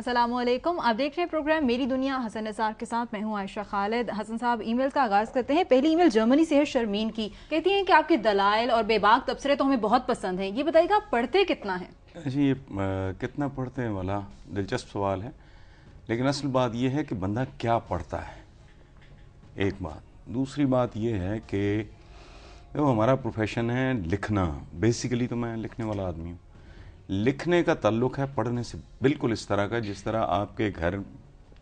अस्सलामुअलैकुम। आप देख रहे हैं प्रोग्राम मेरी दुनिया हसन निसार के साथ। मैं हूं आयशा खालिद। हसन साहब, ईमेल का आगाज़ करते हैं। पहली ईमेल जर्मनी से है शर्मीन की। कहती हैं कि आपके दलाइल और बेबाक तबसरे तो हमें बहुत पसंद हैं। ये बताइएगा आप पढ़ते कितना है? जी, कितना पढ़ते हैं वाला दिलचस्प सवाल है, लेकिन असल बात यह है कि बंदा क्या पढ़ता है, एक बात। दूसरी बात यह है कि जो हमारा प्रोफेशन है लिखना, बेसिकली तो मैं लिखने वाला आदमी हूँ। लिखने का ताल्लुक़ है पढ़ने से, बिल्कुल इस तरह का जिस तरह आपके घर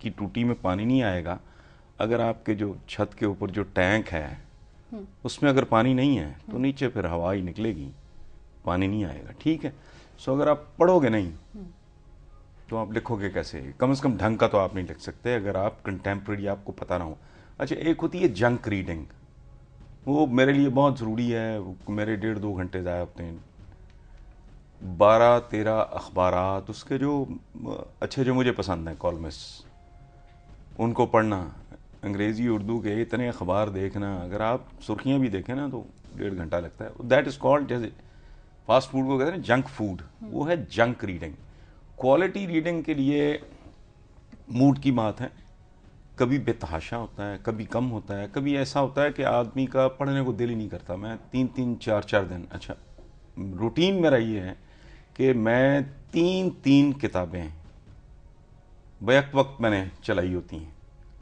की टूटी में पानी नहीं आएगा अगर आपके जो छत के ऊपर जो टैंक है उसमें अगर पानी नहीं है तो नीचे फिर हवा ही निकलेगी, पानी नहीं आएगा। ठीक है, सो अगर आप पढ़ोगे नहीं तो आप लिखोगे कैसे? कम से कम ढंग का तो आप नहीं लिख सकते अगर आप कंटेम्प्रेरी आपको पता ना हो। अच्छा, एक होती है जंक रीडिंग, वो मेरे लिए बहुत ज़रूरी है। मेरे 1.5-2 घंटे ज़ाया होते हैं। 12-13 अखबारात उसके जो अच्छे जो मुझे पसंद हैं कॉलमिस्ट, उनको पढ़ना, अंग्रेज़ी उर्दू के इतने अखबार देखना, अगर आप सुर्खियाँ भी देखें ना तो 1.5 घंटा लगता है। दैट इज़ कॉल्ड, जैसे फास्ट फूड को कहते हैं जंक फूड, वो है जंक रीडिंग। क्वालिटी रीडिंग के लिए मूड की बात है, कभी बेतहाशा होता है, कभी कम होता है, कभी ऐसा होता है कि आदमी का पढ़ने को दिल ही नहीं करता। मैं 3-3, 4-4 दिन, अच्छा रूटीन मेरा ये है कि मैं 3-3 किताबें बैक वक्त मैंने चलाई होती हैं।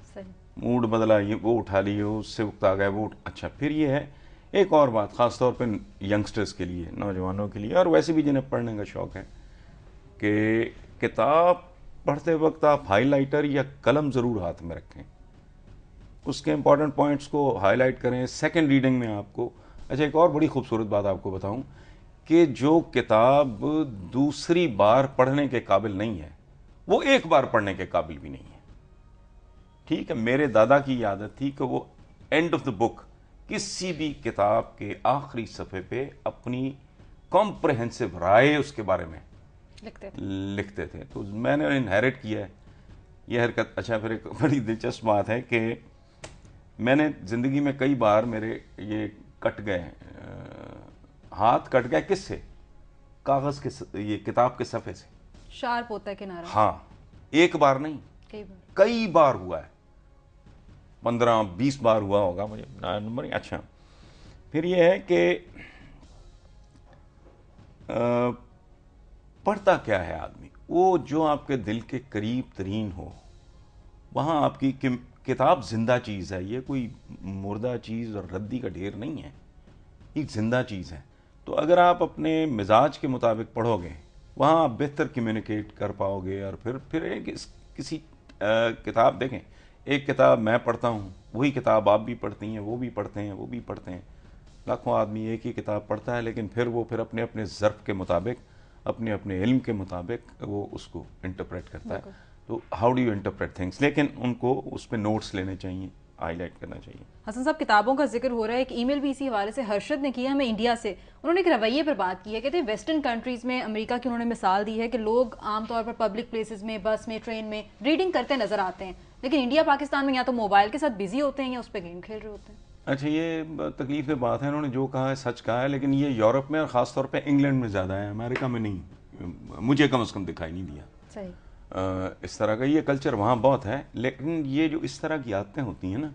सही। मूड बदला, ये वो उठा ली, उससे वक्त आ गया वो अच्छा। फिर ये है एक और बात, ख़ास तौर पे यंगस्टर्स के लिए, नौजवानों के लिए, और वैसे भी जिन्हें पढ़ने का शौक़ है, कि किताब पढ़ते वक्त आप हाइलाइटर या कलम ज़रूर हाथ में रखें, उसके इंपॉर्टेंट पॉइंट्स को हाईलाइट करें। सेकंड रीडिंग में आपको, अच्छा एक और बड़ी खूबसूरत बात आपको बताऊं कि जो किताब दूसरी बार पढ़ने के काबिल नहीं है वो एक बार पढ़ने के काबिल भी नहीं है। ठीक है, मेरे दादा की आदत थी कि वो एंड ऑफ द बुक किसी भी किताब के आखिरी सफ़े पे अपनी कॉम्प्रहेंसिव राय उसके बारे में लिखते थे। तो मैंने इनहेरिट किया है ये हरकत। अच्छा, फिर एक बड़ी दिलचस्प बात है कि मैंने ज़िंदगी में कई बार मेरे ये कट गए, हाथ कट गए, किससे? कागज़ के, ये किताब के सफ़े से। शार्प होता है किनारा। हाँ, एक बार नहीं, कई बार हुआ है, 15-20 बार हुआ होगा, मुझे नंबर नहीं। अच्छा, फिर ये है कि पढ़ता क्या है आदमी? वो जो आपके दिल के करीब तरीन हो, वहाँ आपकी किताब जिंदा चीज़ है, ये कोई मुर्दा चीज़ और रद्दी का ढेर नहीं है, एक जिंदा चीज़ है। तो अगर आप अपने मिजाज के मुताबिक पढ़ोगे, वहाँ आप बेहतर कम्युनिकेट कर पाओगे। और फिर एक किसी किताब देखें, एक किताब मैं पढ़ता हूँ, वही किताब आप भी पढ़ती हैं, वो भी पढ़ते हैं, वो भी पढ़ते हैं। लाखों आदमी एक ही किताब पढ़ता है, लेकिन फिर वो फिर अपने अपने ज़र्फ़ के मुताबिक, अपने अपने इल्म के मुताबिक वो उसको इंटरप्रेट करता है। तो how do you interpret things, लेकिन उनको उस पर नोट्स लेने चाहिए, हाईलाइट करना चाहिए। हसन साहब, किताबों का जिक्र हो रहा है, एक ईमेल भी इसी हवाले से हर्षद ने किया हमें इंडिया से। उन्होंने एक रवैये पर बात की है। कहते हैं वेस्टर्न कंट्रीज में, अमेरिका की उन्होंने मिसाल दी है कि लोग आमतौर पर पब्लिक प्लेसेस में, बस में, ट्रेन में रीडिंग करते नजर आते हैं, लेकिन इंडिया पाकिस्तान में या तो मोबाइल के साथ बिजी होते हैं या उस पर गेम खेल रहे होते हैं। अच्छा, ये तकलीफ की बात है, उन्होंने जो कहा है सच कहा है, लेकिन ये यूरोप में और ख़ास तौर पे इंग्लैंड में ज़्यादा है, अमेरिका में नहीं, मुझे कम से कम दिखाई नहीं दिया। सही। इस तरह का ये कल्चर वहाँ बहुत है, लेकिन ये जो इस तरह की आदतें होती हैं ना,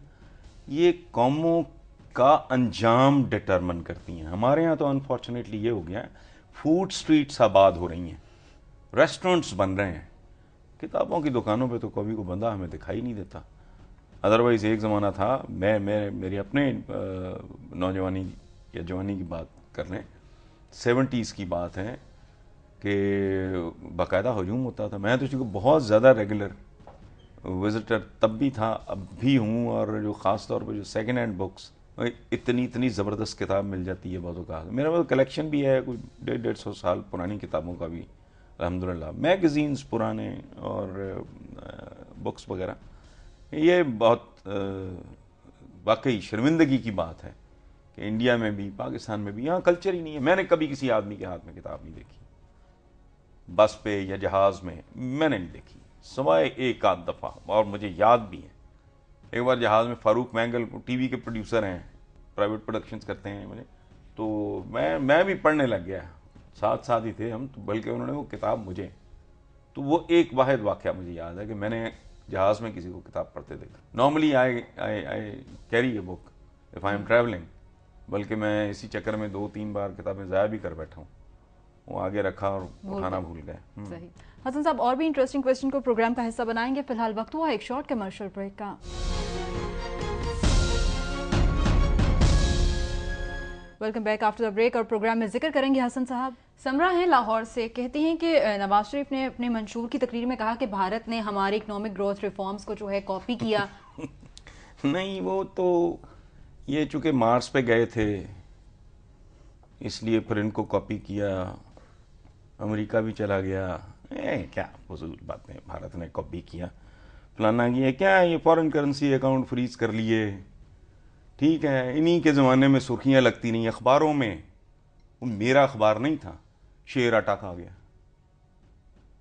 ये कौमों का अंजाम डिटरमिन करती हैं। हमारे यहाँ तो अनफॉर्चुनेटली ये हो गया है, फूड स्ट्रीट्स आबाद हो रही हैं, रेस्टोरेंट्स बन रहे हैं, किताबों की दुकानों पे तो कभी को बंदा हमें दिखाई नहीं देता। अदरवाइज़ एक ज़माना था, मेरी अपने नौजवानी या जवानी की बात कर लें, 70s की बात है, कि बाकायदा हजूम होता था। मैं तो चूँकि बहुत ज़्यादा रेगुलर विज़िटर तब भी था, अब भी हूँ, और जो ख़ास तौर पर जो सेकेंड हैंड बुक्स, इतनी ज़बरदस्त किताब मिल जाती है बहुत का। मेरा वो कलेक्शन भी है, कुछ 150 साल पुरानी किताबों का भी अल्हम्दुलिल्लाह, मैगज़ीन्स पुराने और बुक्स वगैरह। ये बहुत वाकई शर्मिंदगी की बात है कि इंडिया में भी, पाकिस्तान में भी, यहाँ कल्चर ही नहीं है। मैंने कभी किसी आदमी के हाथ में किताब नहीं देखी, बस पे या जहाज़ में मैंने नहीं देखी, सिवाय एक आध दफ़ा, और मुझे याद भी है। एक बार जहाज़ में फारूक मैंगल टीवी के प्रोड्यूसर हैं, प्राइवेट प्रोडक्शंस करते हैं मुझे, तो मैं भी पढ़ने लग गया, साथ साथ ही थे हम तो, बल्कि उन्होंने वो किताब मुझे तो वो एक वाहिद वाक़या मुझे याद है कि मैंने जहाज़ में किसी को किताब पढ़ते देखा। Normally I carry a book if I am travelling, बल्कि मैं इसी चक्कर में 2-3 बार किताबें ज़ाया भी कर बैठा हूँ। वो आगे रखा और उठाना भूल गए। सही। हसन साहब, और भी इंटरेस्टिंग क्वेश्चन को प्रोग्राम का हिस्सा बनाएंगे। फिलहाल वक्त हुआ एक शॉर्ट कमर्शियल ब्रेक का। Welcome back after the break. और प्रोग्राम में जिक्र करेंगे हसन साहब। समरा हैं लाहौर से, कहती हैं कि नवाज शरीफ ने अपने मंशूर की तकरीर में कहा कि भारत ने हमारे इकोनॉमिक ग्रोथ रिफॉर्म्स को जो है कॉपी किया। नहीं, वो तो ये चूंकि मार्स पे गए थे इसलिए फिर इनको कॉपी किया, अमेरिका भी चला गया। क्या फजूल बातें, भारत ने कॉपी किया, फलाना किया, क्या ये फॉरेन करेंसी अकाउंट फ्रीज कर लिए, ठीक है। इन्हीं के ज़माने में सुर्खियाँ लगती नहीं अखबारों में। वो मेरा अखबार नहीं था, शेर आटा खा गया,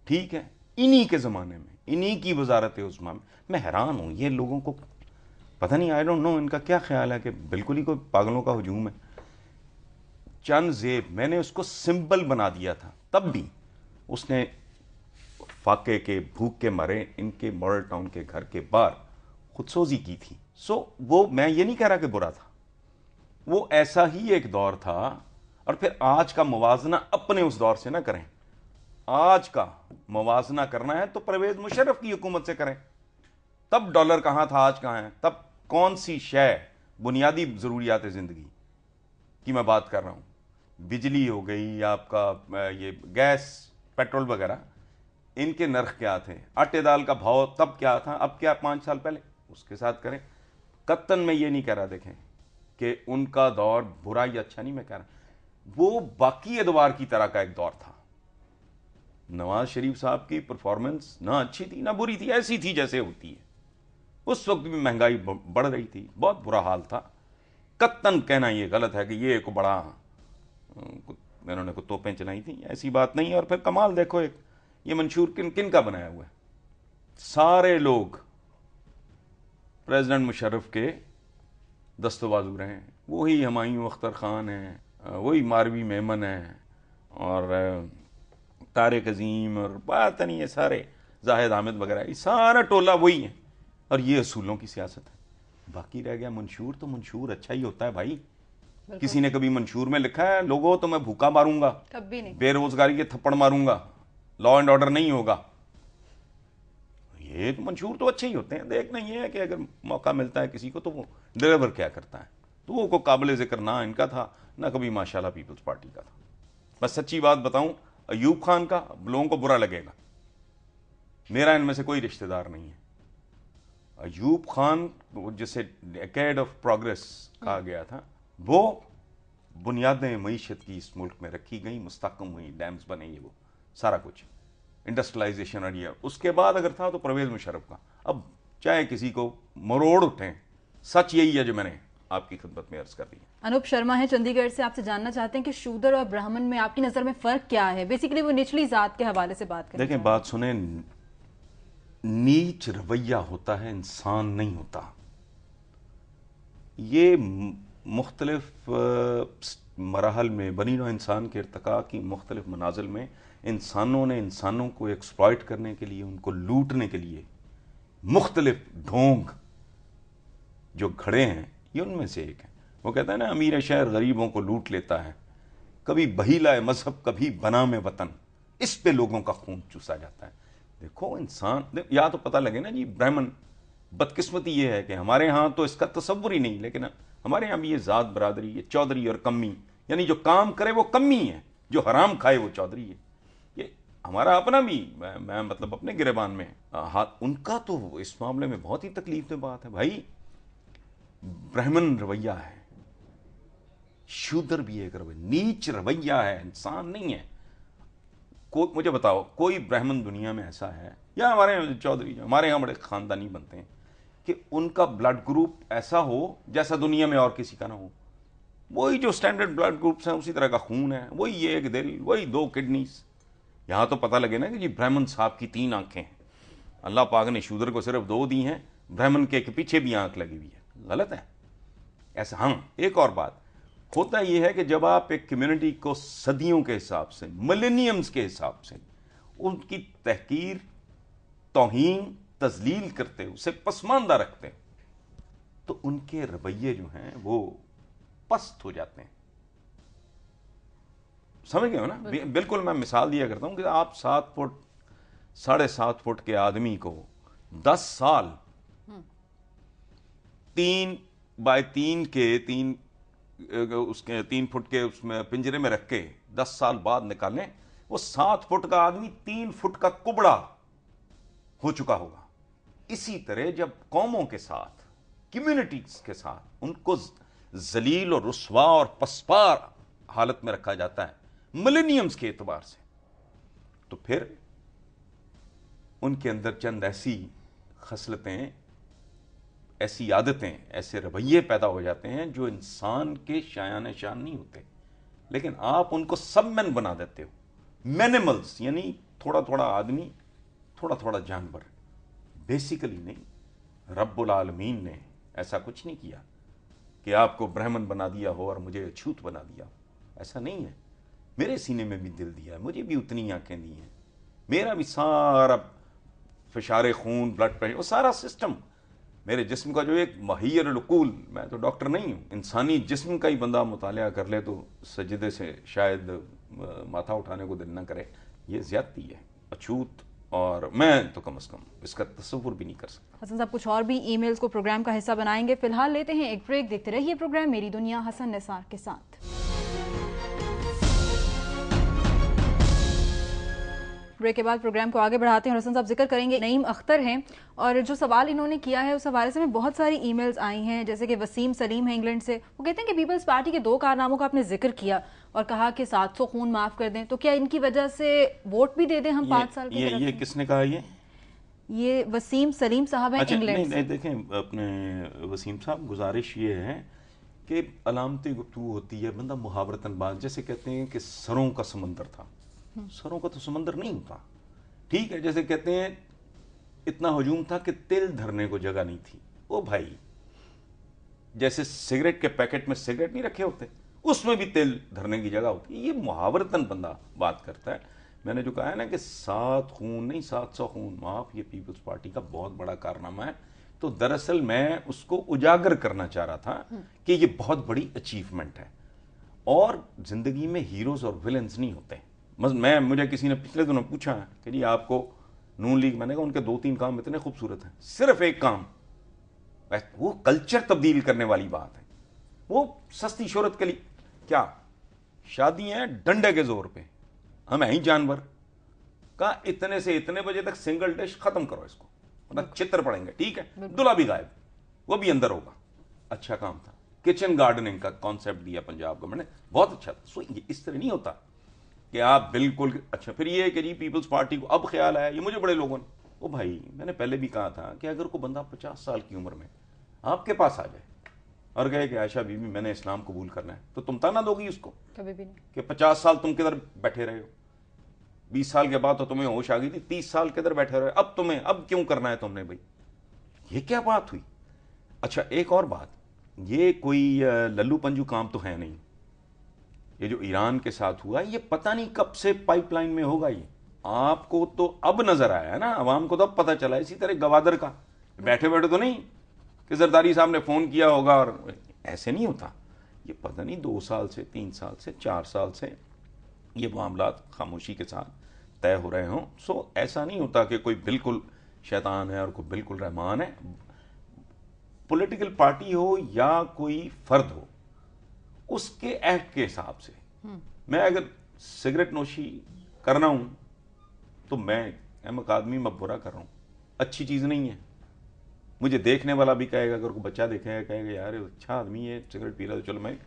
ठीक है। इन्हीं के ज़माने में, इन्हीं की वजारत उस्मा में। मैं हैरान हूँ, ये लोगों को पता नहीं, आई डोंट नो इनका क्या ख्याल है कि बिल्कुल ही कोई पागलों का हुजूम है। चंद जेब मैंने उसको सिंबल बना दिया था, तब भी उसने फाके के भूख के मारे इनके मॉडल टाउन के घर के बाहर खुदसोजी की थी। सो वो, मैं ये नहीं कह रहा कि बुरा था, वो ऐसा ही एक दौर था। और फिर आज का मुवाजना अपने उस दौर से ना करें। आज का मुवाजना करना है तो परवेज मुशर्रफ की हुकूमत से करें। तब डॉलर कहां था, आज कहां है। तब कौन सी शय, बुनियादी जरूरियात जिंदगी की मैं बात कर रहा हूं, बिजली हो गई, आपका ये गैस, पेट्रोल वगैरह, इनके नर्ख क्या थे, आटे दाल का भाव तब क्या था, अब क्या 5 साल पहले, उसके साथ करें। कत्तन मैं ये नहीं कह रहा, देखें कि उनका दौर बुरा या अच्छा नहीं मैं कह रहा, वो बाकी एतवार की तरह का एक दौर था। नवाज शरीफ साहब की परफॉर्मेंस ना अच्छी थी ना बुरी थी, ऐसी थी जैसे होती है। उस वक्त भी महंगाई बढ़ रही थी, बहुत बुरा हाल था। कत्तन कहना ये गलत है कि ये एक बड़ा इन्होंने को तोपें चलाई थी, ऐसी बात नहीं है। और फिर कमाल देखो, एक ये मंशूर किन का बनाया हुआ है। सारे लोग प्रेसिडेंट मुशर्रफ के दस्तबाजू रहे हैं। वही हुमायूं अख्तर खान है, वही मारवी मेमन है, और तारिक अजीम, और बात नहीं, ये सारे जाहिद आमिद वगैरह, ये सारा टोला वही है। और ये असूलों की सियासत है। बाकी रह गया मंशूर, तो मंशूर अच्छा ही होता है भाई। किसी ने कभी मंशूर में लिखा है लोगों तो मैं भूखा मारूंगा, कभी नहीं, बेरोजगारी के थप्पड़ मारूंगा, लॉ एंड ऑर्डर नहीं होगा। ये तो मंशूर तो अच्छे ही होते हैं। देखना ये है कि अगर मौका मिलता है किसी को तो वो डिलीवर क्या करता है। तो वो को काबिल जिक्र ना इनका था, ना कभी माशाल्लाह पीपल्स पार्टी का था। बस सच्ची बात बताऊं, अयूब खान का लोगों को बुरा लगेगा, मेरा इनमें से कोई रिश्तेदार नहीं है। अयूब खान जिसे डेकेड ऑफ प्रोग्रेस कहा गया था, वो बुनियादें मईशत की इस मुल्क में रखी गई, मुस्तहकम हुई, डैम्स बने, ये वो सारा कुछ इंडस्ट्रियलाइजेशन। और ये उसके बाद अगर था तो परवेज मुशर्रफ का। अब चाहे किसी को मरोड़ उठें, सच यही है जो मैंने आपकी खिदमत में अर्ज कर दी। अनूप शर्मा है चंडीगढ़ से, आपसे जानना चाहते हैं कि शूदर और ब्राह्मण में आपकी नजर में फर्क क्या है। बेसिकली वो निचली जात के हवाले से बात करें। देखें, बात सुने, नीच रवैया होता है, इंसान नहीं होता। ये मुख्तलिफ मराहल में बनी नौ इंसान के इर्तिका की मुख्तलिफ मनाजिल में इंसानों ने इंसानों को एक्सप्लॉइट करने के लिए, उनको लूटने के लिए मुख्तलिफ ढोंग जो खड़े हैं, ये उनमें से एक है। वो कहता है ना, अमीर शहर गरीबों को लूट लेता है, कभी बहीला मजहब कभी बना में वतन, इस पे लोगों का खून चूसा जाता है। देखो इंसान, या तो पता लगे ना जी, ब्राह्मण, बदकिस्मती ये है कि हमारे यहाँ तो इसका तसव्वुर ही नहीं, लेकिन हमारे यहाँ भी ये जात बरादरी, ये चौधरी और कम्मी, यानी जो काम करे वो कम्मी है, जो हराम खाए वो चौधरी है। ये हमारा अपना भी, मैं मतलब अपने गिरेबान में हाथ, उनका तो इस मामले में बहुत ही तकलीफ में बात है भाई। ब्राह्मण रवैया है, शूद्र भी एक रवैया, नीच रवैया है, इंसान नहीं है। मुझे बताओ, कोई ब्राह्मण दुनिया में ऐसा है, या हमारे यहाँ चौधरी, हमारे यहाँ बड़े खानदानी बनते हैं, कि उनका ब्लड ग्रुप ऐसा हो जैसा दुनिया में और किसी का ना हो। वही जो स्टैंडर्ड ब्लड ग्रुप्स हैं, उसी तरह का खून है, वही एक दिल, वही 2 किडनीज। यहाँ तो पता लगे ना कि जी ब्राह्मण साहब की 3 आंखें हैं, अल्लाह पाक ने शूद्र को सिर्फ 2 दी हैं, ब्राह्मण के पीछे भी आंख लगी हुई है। गलत है ऐसा। हाँ, एक और बात होता यह है कि जब आप एक कम्युनिटी को सदियों के हिसाब से, मिलेनियम्स के हिसाब से उनकी तहकीर, तौहीन, तजलील करते, उसे पसमानदा रखते, तो उनके रवैये जो हैं वो पस्त हो जाते हैं। समझ गए हो ना? बिल्कुल मैं मिसाल दिया करता हूं कि आप 7 फुट 7.5 फुट के आदमी को 10 साल 3 बाय 3 के 3 फुट के उसमें पिंजरे में रख के 10 साल बाद निकालें, वो 7 फुट का आदमी 3 फुट का कुबड़ा हो चुका होगा। इसी तरह जब कौमों के साथ, कम्युनिटीज के साथ उनको जलील और रुस्वा और पसपार हालत में रखा जाता है मिलेनियम्स के एतबार से, तो फिर उनके अंदर चंद ऐसी खसलतें, ऐसी आदतें, ऐसे रवैये पैदा हो जाते हैं जो इंसान के शायान शान नहीं होते, लेकिन आप उनको सबमैन बना देते हो। मैनिमल्स यानी थोड़ा थोड़ा आदमी, थोड़ा थोड़ा जानवर। बेसिकली नहीं, रब्बुल आलमीन ने ऐसा कुछ नहीं किया कि आपको ब्राह्मण बना दिया हो और मुझे अछूत बना दिया हो। ऐसा नहीं है। मेरे सीने में भी दिल दिया है, मुझे भी उतनी आंखें दी हैं, मेरा भी सारा फिशारे खून, ब्लड प्रेशर, वो सारा सिस्टम मेरे जिस्म का जो एक महियर लकूल, मैं तो डॉक्टर नहीं हूं, इंसानी जिस्म का ही बंदा मुतालिया कर ले तो सजदे से शायद माथा उठाने को दिल ना करे। ये ज्यादती है, अछूत, और मैं तो कम से कम इसका तस्वुर भी नहीं कर सकता। हसन साहब कुछ और भी ईमेल्स को प्रोग्राम का हिस्सा बनाएंगे, फिलहाल लेते हैं एक ब्रेक। देखते रहिए प्रोग्राम मेरी दुनिया हसन निसार के साथ। ब्रेक के बाद प्रोग्राम को आगे बढ़ाते हैं और हसन साहब जिक्र करेंगे नईम अख्तर हैं, और जो सवाल इन्होंने किया है उस हवाले से में बहुत सारी ईमेल्स आई हैं, जैसे कि वसीम सलीम है इंग्लैंड से। वो कहते हैं कि पीपल्स पार्टी के 2 कारनामों का आपने जिक्र किया और कहा कि 700 खून माफ कर दें, तो क्या इनकी वजह से वोट भी दे दें हम 5 साल के? ये किसने कहा? ये वसीम सलीम साहब हैं इंग्लैंड से। देखें अपने वसीम साहब, गुजारिश ये है कि अलामती गुफ्तगू होती है, बंदा मुहावरतन बात, जैसे कहते हैं कि सरों का समंदर था। सरों का तो समंदर नहीं होता, ठीक है। जैसे कहते हैं इतना हजूम था कि तिल धरने को जगह नहीं थी। ओ भाई, जैसे सिगरेट के पैकेट में सिगरेट नहीं रखे होते, उसमें भी तिल धरने की जगह होती है। ये मुहावरतन बंदा बात करता है। मैंने जो कहा है ना कि 7 खून नहीं 700 खून माफ, ये पीपल्स पार्टी का बहुत बड़ा कारनामा है। तो दरअसल मैं उसको उजागर करना चाह रहा था कि ये बहुत बड़ी अचीवमेंट है, और जिंदगी में हीरोज और विलेंस नहीं होते। मुझे किसी ने पिछले दिनों पूछा कि जी आपको नून लीग, मैंने कहा उनके 2-3 काम इतने खूबसूरत हैं, सिर्फ एक काम, वो कल्चर तब्दील करने वाली बात है। वो सस्ती शोहरत के लिए क्या शादियां हैं डंडे के जोर पे, हम हैं ही जानवर का, इतने से इतने बजे तक सिंगल डिश खत्म करो इसको, मतलब चित्र पड़ेंगे, ठीक है, दूल्हा भी गायब, वो भी अंदर होगा। अच्छा काम था। किचन गार्डनिंग का कॉन्सेप्ट दिया पंजाब गवर्नमेंट ने, बहुत अच्छा था। सो ये इस तरह नहीं होता कि आप बिल्कुल अच्छा। फिर ये कि जी पीपल्स पार्टी को अब ख्याल आया, ये मुझे बड़े लोगों ने, ओ भाई मैंने पहले भी कहा था कि अगर कोई बंदा 50 साल की उम्र में आपके पास आ जाए और कहे कि आयशा बीबी मैंने इस्लाम कबूल करना है, तो तुम ताना दोगी उसको? कभी भी नहीं। कि 50 साल तुम किधर बैठे रहे हो, 20 साल के बाद तो तुम्हें होश आ गई थी, 30 साल किधर बैठे रहे, अब क्यों करना है तुमने? भाई ये क्या बात हुई? अच्छा एक और बात, ये कोई लल्लू पंजू काम तो है नहीं। ये जो ईरान के साथ हुआ, ये पता नहीं कब से पाइपलाइन में होगा। ये आपको तो अब नजर आया है ना, अवाम को तो अब पता चला। इसी तरह गवादर का बैठे बैठे तो नहीं कि जरदारी साहब ने फोन किया होगा, और ऐसे नहीं होता। ये पता नहीं 2 साल से 3 साल से 4 साल से ये मामलात खामोशी के साथ तय हो रहे हों। सो ऐसा नहीं होता कि कोई बिल्कुल शैतान है और कोई बिल्कुल रहमान है। पॉलिटिकल पार्टी हो या कोई फर्द हो, उसके एक्ट के हिसाब से, मैं अगर सिगरेट नोशी करना हूं तो मैं अहमक आदमी मैं बुरा कर रहा हूं, अच्छी चीज नहीं है। मुझे देखने वाला भी कहेगा, अगर कोई बच्चा देखेगा कहेगा यार अच्छा आदमी है सिगरेट पी रहा है, तो चलो मैं,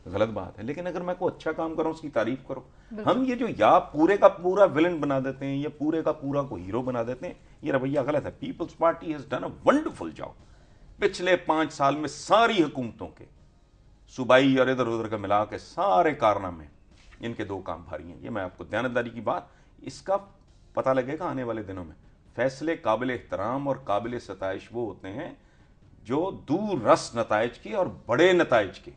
गलत बात है। लेकिन अगर मैं कोई अच्छा काम कर रहा हूं उसकी तारीफ करो। हम ये जो या पूरे का पूरा विलन बना देते हैं या पूरे का पूरा को हीरो बना देते हैं, ये रवैया गलत है। Peoples Party has done a wonderful job. पिछले 5 साल में सारी हुकूमतों के सूबाई और इधर उधर का मिला के सारे कारनामे, इनके 2 काम भारी हैं। ये मैं आपको दयानतदारी की बात, इसका पता लगेगा आने वाले दिनों में। फैसले काबिल एहतराम और काबिल सताइश वो होते हैं जो दूर रस नताइज के और बड़े नताइज के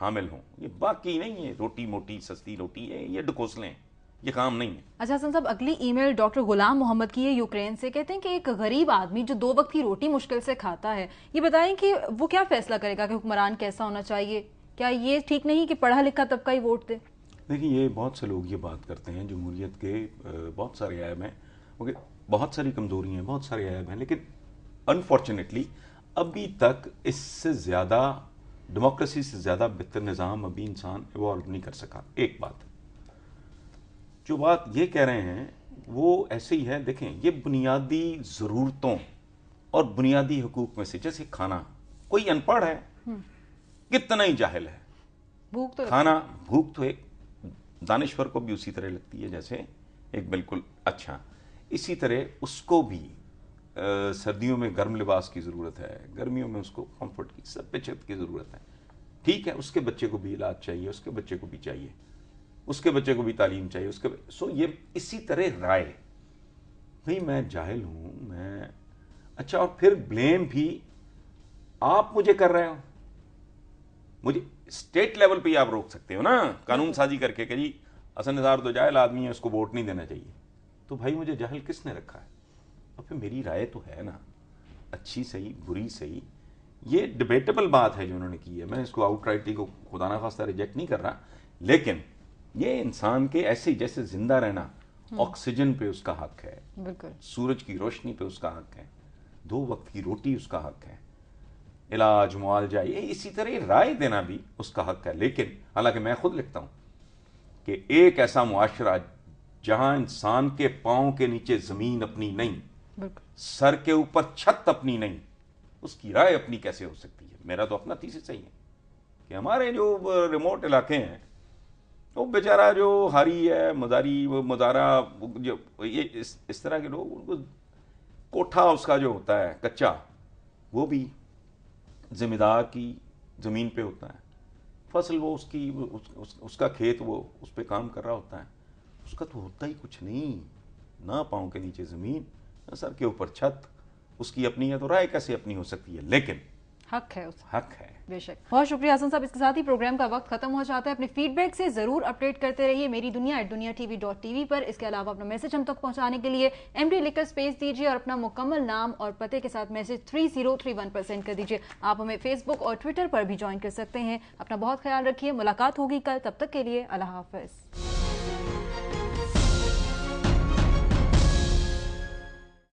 हामिल हों। ये बाकी नहीं है रोटी मोटी सस्ती रोटी है, ये ढकोसलें। ये काम नहीं है। अच्छा हसन साहब, अगली ईमेल डॉक्टर गुलाम मोहम्मद की है यूक्रेन से। कहते हैं कि एक गरीब आदमी जो 2 वक्त की रोटी मुश्किल से खाता है, ये बताएं कि वो क्या फैसला करेगा कि हुक्मरान कैसा होना चाहिए? क्या ये ठीक नहीं कि पढ़ा लिखा तबका ही वोट दे? देखिए, ये बहुत से लोग ये बात करते हैं, जमहूरियत के बहुत सारे ऐब हैं, ओके, बहुत सारी कमजोरियां हैं, बहुत सारे ऐब हैं, लेकिन अनफॉर्चुनेटली अभी तक इससे ज़्यादा, डेमोक्रेसी से ज़्यादा बेहतर निज़ाम अभी इंसान इवॉल्व नहीं कर सका। एक बात, जो बात ये कह रहे हैं वो ऐसे ही है। देखें, ये बुनियादी ज़रूरतों और बुनियादी हुकूक में से, जैसे खाना, कोई अनपढ़ है, कितना ही जाहिल है, भूख तो खाना, भूख तो एक दानिश्वर को भी उसी तरह लगती है जैसे एक बिल्कुल अच्छा, इसी तरह उसको भी सर्दियों में गर्म लिबास की ज़रूरत है, गर्मियों में उसको कंफर्ट की, सब पे छत की ज़रूरत है। ठीक है, उसके बच्चे को भी इलाज चाहिए, उसके बच्चे को भी चाहिए, उसके बच्चे को भी तालीम चाहिए, सो ये इसी तरह राय, भाई मैं जाहिल हूं, मैं अच्छा, और फिर ब्लेम भी आप मुझे कर रहे हो। मुझे स्टेट लेवल पे आप रोक सकते हो ना, कानून साजी करके कि जी हसन निसार तो जाहिल आदमी है, उसको वोट नहीं देना चाहिए। तो भाई मुझे जाहिल किसने रखा है? और फिर मेरी राय तो है ना, अच्छी सही बुरी सही, ये डिबेटेबल बात है जो उन्होंने की है। मैं इसको आउटराइटली को खुदा ना खास्ता रिजेक्ट नहीं कर रहा, लेकिन ये इंसान के ऐसे जैसे जिंदा रहना, ऑक्सीजन पे उसका हक है, बिल्कुल, सूरज की रोशनी पे उसका हक है, 2 वक्त की रोटी उसका हक है, इलाज मुआवजा, ये इसी तरह राय देना भी उसका हक है। लेकिन हालांकि मैं खुद लिखता हूं कि एक ऐसा मुआशरा जहां इंसान के पांव के नीचे जमीन अपनी नहीं, सर के ऊपर छत अपनी नहीं, उसकी राय अपनी कैसे हो सकती है? मेरा तो अपना थीसिस सही है कि हमारे जो रिमोट इलाके हैं, तो बेचारा जो हारी है, मदारी, मदारा, जो ये इस तरह के लोग, उनको कोठा उसका जो होता है कच्चा, वो भी जिम्मेदार की ज़मीन पे होता है, फसल वो उसकी उसका खेत, वो उस पर काम कर रहा होता है, उसका तो होता ही कुछ नहीं, ना पाँव के नीचे ज़मीन, ना सर के ऊपर छत, उसकी अपनी है तो राय कैसे अपनी हो सकती है? लेकिन हक है उसका, हक है। बेशक। बहुत शुक्रिया हसन साहब। इसके साथ ही प्रोग्राम का वक्त खत्म हो जाता है। अपने फीडबैक से जरूर अपडेट करते रहिए मेरी दुनिया @duniatv.tv पर। इसके अलावा अपना मैसेज हम तक पहुंचाने के लिए MD लिखकर स्पेस दीजिए और अपना मुकम्मल नाम और पते के साथ मैसेज 3031 पर सेंड कर दीजिए। आप हमें फेसबुक और ट्विटर पर भी ज्वाइन कर सकते हैं। अपना बहुत ख्याल रखिए, मुलाकात होगी कल, तब तक के लिए अल्लाह हाफिज।